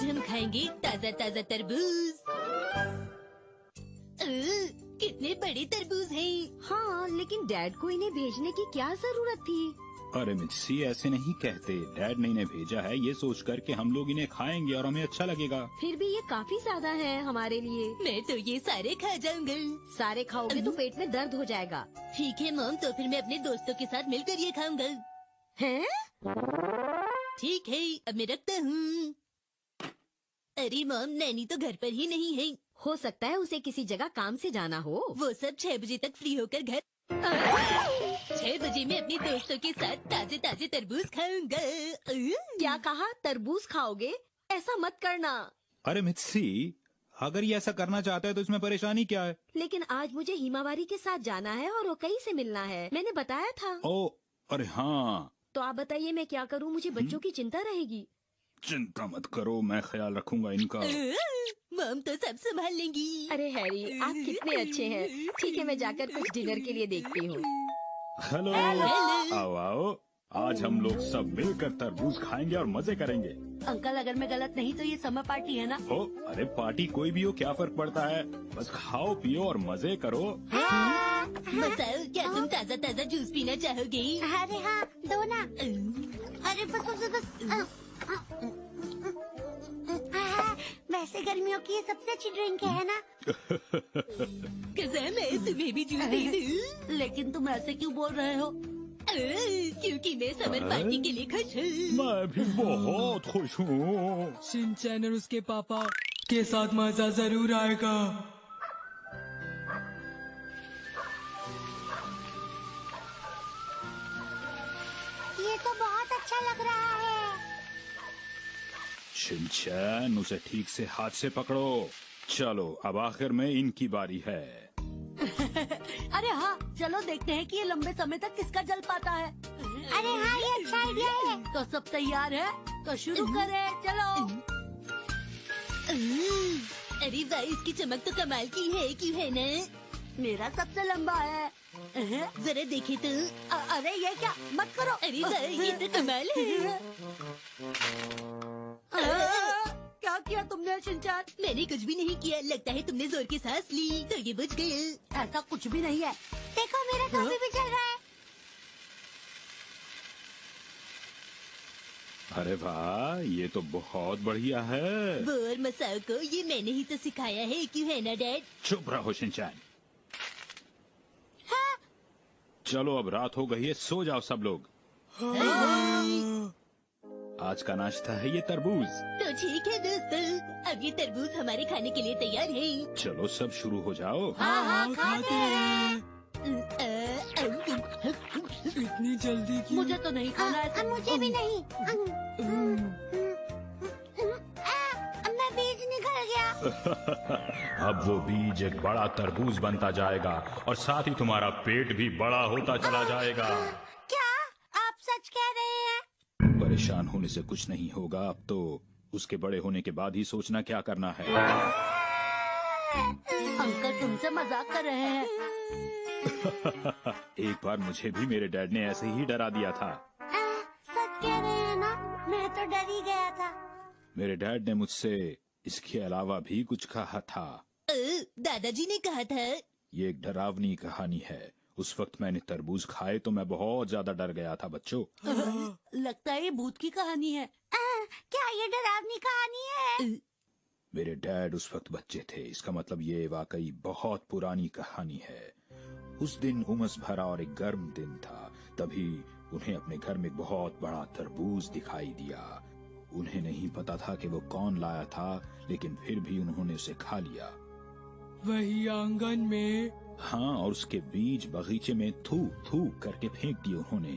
हम खाएंगे ताजा ताजा तरबूज। कितने बड़े तरबूज हैं। हाँ, लेकिन डैड को इन्हें भेजने की क्या जरूरत थी? अरे मिस्सी, ऐसे नहीं कहते। डैड ने इन्हें भेजा है ये सोच कर कि हम लोग इन्हें खाएंगे और हमें अच्छा लगेगा। फिर भी ये काफी ज्यादा है हमारे लिए। मैं तो ये सारे खा जाऊंगा। सारे खाओगे तो पेट में दर्द हो जाएगा। ठीक है मॉम, तो फिर मैं अपने दोस्तों के साथ मिलकर ये खाऊंगा। हैं? ठीक है, अब मैं रखता हूँ। अरे मॉम, नैनी तो घर पर ही नहीं है। हो सकता है उसे किसी जगह काम से जाना हो। वो सब 6 बजे तक फ्री होकर घर 6 बजे मैं अपने दोस्तों के साथ ताजे ताजे तरबूज खाऊंगा। क्या कहा? तरबूज खाओगे? ऐसा मत करना। अरे मिस्सी, अगर ये ऐसा करना चाहता है तो इसमें परेशानी क्या है? लेकिन आज मुझे हिमावारी के साथ जाना है और ओकई से मिलना है। मैंने बताया था। ओ, अरे हाँ। तो आप बताइए मैं क्या करूँ? मुझे बच्चों की चिंता रहेगी। चिंता मत करो, मैं ख्याल रखूंगा इनका। मॉम तो सब संभाल लेंगी। अरे हैरी, आप कितने अच्छे हैं। ठीक है, मैं जाकर कुछ डिनर के लिए देखती हूँ। हेलो। आओ आओ, आज हम लोग सब मिलकर तरबूज खाएंगे और मजे करेंगे। अंकल, अगर मैं गलत नहीं तो ये समर पार्टी है ना? ओ, अरे पार्टी कोई भी हो, क्या फर्क पड़ता है। बस खाओ पियो और मजे करो। मसाओ, क्या तुम ताजा ताजा जूस पीना चाहोगे? अरे हाँ, दो ना। अरे बस। वैसे गर्मियों की ये सबसे अच्छी ड्रिंक है ना? कसम है, तुम्हें भी जूस दे दूं? लेकिन तुम ऐसे क्यों बोल रहे हो? क्योंकि मैं समर पार्टी के लिए खुश हूँ। मैं भी बहुत खुश हूँ। शिनचैन और उसके पापा के साथ मजा जरूर आएगा। ये तो बहुत अच्छा लग रहा है। शिनचैन, उसे ठीक से हाथ से पकड़ो। चलो, अब आखिर में इनकी बारी है। अरे हाँ, चलो देखते हैं कि ये लंबे समय तक किसका जल पाता है। अरे हाँ, ये अच्छा आइडिया है। तो सब तैयार है? तो शुरू करें, चलो। अरे वाह, इसकी चमक तो कमाल की है, क्यों है ना? मेरा सबसे लंबा है। जरा देखे तो। अरे ये क्या? मत करो। अरे वाह, ये तो कमाल है। क्या किया तुमने शिनचैन? मैंने कुछ भी नहीं किया। लगता है तुमने जोर की सांस ली तो ये बुझ गया। ऐसा कुछ भी नहीं है। देखो, मेरा कॉफी भी चल रहा है। अरे वाह, ये तो बहुत बढ़िया है। वो और मसाओ को ये मैंने ही तो सिखाया है, क्यों है ना डैड? चुप रहो शिनचैन। चलो, अब रात हो गई है, सो जाओ सब लोग। आज का नाश्ता है ये तरबूज। तो ठीक है दोस्तों, अब ये तरबूज हमारे खाने के लिए तैयार है। चलो सब शुरू हो जाओ। हाँ, खाते हैं। इतनी जल्दी क्यों? मुझे तो नहीं खाना है। मुझे भी नहीं। मैं बीज निकल गया। अब वो बीज एक बड़ा तरबूज बनता जाएगा और साथ ही तुम्हारा पेट भी बड़ा होता चला जाएगा। क्या आप सच कह रहे हैं? परेशान होने से कुछ नहीं होगा। अब तो उसके बड़े होने के बाद ही सोचना क्या करना है। अंकल तुमसे मजाक कर रहे हैं। एक बार मुझे भी मेरे डैड ने ऐसे ही डरा दिया था। सच कह रहे हैं ना? मैं तो डर ही गया था। मेरे डैड ने मुझसे इसके अलावा भी कुछ कहा था। दादाजी ने कहा था। ये एक डरावनी कहानी है। उस वक्त मैंने तरबूज खाए तो मैं बहुत ज्यादा डर गया था बच्चों। लगता है ये भूत की कहानी है। क्या ये डरावनी कहानी है? मेरे डैड उस वक्त बच्चे थे, इसका मतलब ये वाकई बहुत पुरानी कहानी है। उस दिन उमस भरा और एक गर्म दिन था। तभी उन्हें अपने घर में एक बहुत बड़ा तरबूज दिखाई दिया। उन्हें नहीं पता था कि वो कौन लाया था, लेकिन फिर भी उन्होंने उसे खा लिया। वही आंगन में। हाँ, और उसके बीज बगीचे में थूक थूक करके फेंक दिए उन्होंने।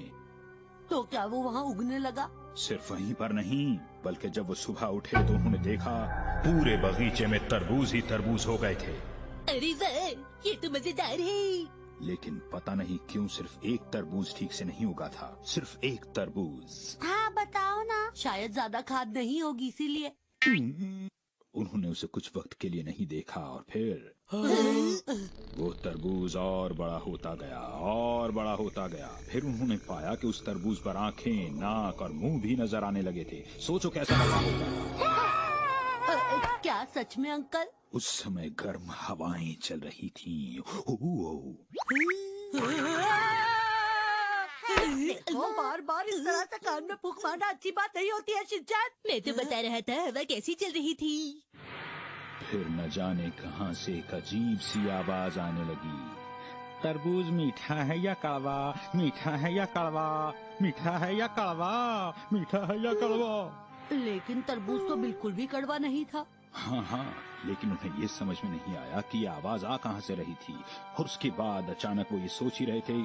तो क्या वो वहाँ उगने लगा? सिर्फ वहीं पर नहीं, बल्कि जब वो सुबह उठे तो उन्होंने देखा पूरे बगीचे में तरबूज ही तरबूज हो गए थे। अरे वाह, ये तो मजेदार है। लेकिन पता नहीं क्यों सिर्फ एक तरबूज ठीक से नहीं उगा था। सिर्फ एक तरबूज। हाँ, बताओ ना। शायद ज्यादा खाद नहीं होगी इसीलिए। उन्होंने उसे कुछ वक्त के लिए नहीं देखा और फिर वो तरबूज और बड़ा होता गया और बड़ा होता गया। फिर उन्होंने पाया कि उस तरबूज पर आंखें, नाक और मुंह भी नजर आने लगे थे। सोचो कैसा लगा होगा। क्या सच में अंकल? उस समय गर्म हवाएं चल रही थीं। देखो, बार बार इस तरह से कान में फूंक मारना अच्छी बात नहीं होती है शिनचैन। मैं तो बता रहा था हवा कैसी चल रही थी। फिर न जाने कहां से एक अजीब सी आवाज आने लगी। तरबूज मीठा है या कड़वा, मीठा है या कड़वा, मीठा है या कड़वा, मीठा है या कड़वा। लेकिन तरबूज तो बिल्कुल भी कड़वा नहीं था। हाँ, लेकिन उन्हें ये समझ में नहीं आया कि ये आवाज आ कहां से रही थी। और उसके बाद अचानक वो ये सोच ही रहे थे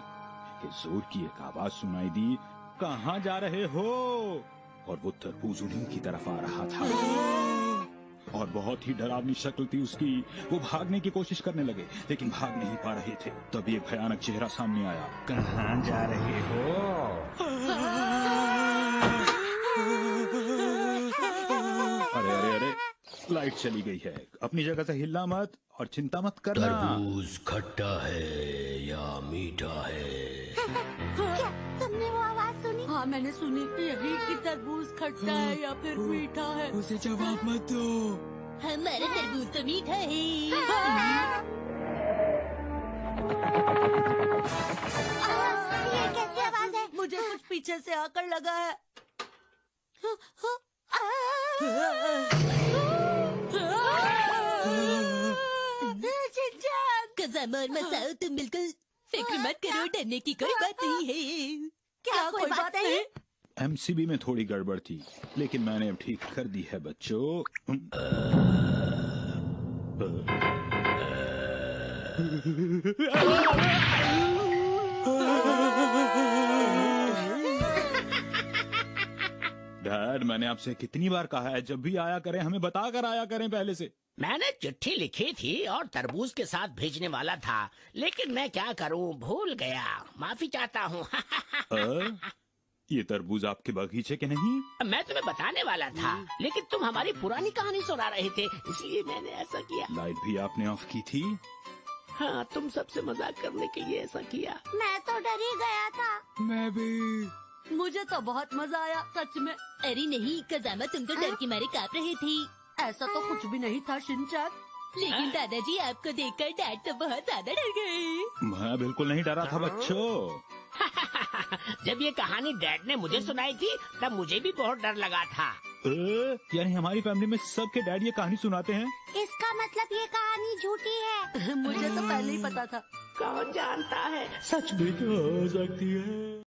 कि जोर की एक आवाज सुनाई दी, कहां जा रहे हो? और वो तरबूज उन्हीं की तरफ आ रहा था और बहुत ही डरावनी शक्ल थी उसकी। वो भागने की कोशिश करने लगे लेकिन भाग नहीं पा रहे थे। तभी एक भयानक चेहरा सामने आया। कहां जा रहे हो? अरे, लाइट चली गई है। अपनी जगह से हिलना मत और चिंता मत करना। तरबूज खट्टा है या मीठा है? क्या तुमने वो आवाज सुनी? हाँ, मैंने सुनी यही कि तरबूज खट्टा है या फिर मीठा है। उसे जवाब मत दो। हमारा तरबूज तो मीठा है। ये कैसी आवाज है? मुझे कुछ पीछे से आकर लगा है। शिनचैन! कज़ामा और मसाओ तुम बिल्कुल फिक्र मत करो, डरने की कोई बात नहीं है। क्या कोई बात नहीं? एमसीबी में थोड़ी गड़बड़ थी लेकिन मैंने अब ठीक कर दी है बच्चों। डैड, मैंने आपसे कितनी बार कहा है जब भी आया करें हमें बता कर आया करें पहले से। मैंने चिट्ठी लिखी थी और तरबूज के साथ भेजने वाला था, लेकिन मैं क्या करूं, भूल गया। माफी चाहता हूं। ये तरबूज आपके बगीचे के नहीं? मैं तुम्हें बताने वाला था, लेकिन तुम हमारी पुरानी कहानी सुना रहे थे, इसलिए मैंने ऐसा किया। लाइट भी आपने ऑफ की थी? हाँ, तुम सबसे मजाक करने के लिए ऐसा किया। मैं तो डर ही गया था। मैं भी। मुझे तो बहुत मजा आया सच में। अरे नहीं कज़ामा, तुम तो डर के मारे कांप रहे थे। ऐसा तो कुछ भी नहीं था शिनचैन। लेकिन दादाजी आपको देखकर डैड तो बहुत ज्यादा डर गए। मैं बिल्कुल नहीं डरा था बच्चों। जब ये कहानी डैड ने मुझे सुनाई थी तब मुझे भी बहुत डर लगा था। यानी हमारी फैमिली में सबके डैड ये कहानी सुनाते हैं? इसका मतलब ये कहानी झूठी है। मुझे तो पहले ही पता था। कौन जानता है, सच में क्या हो सकती है।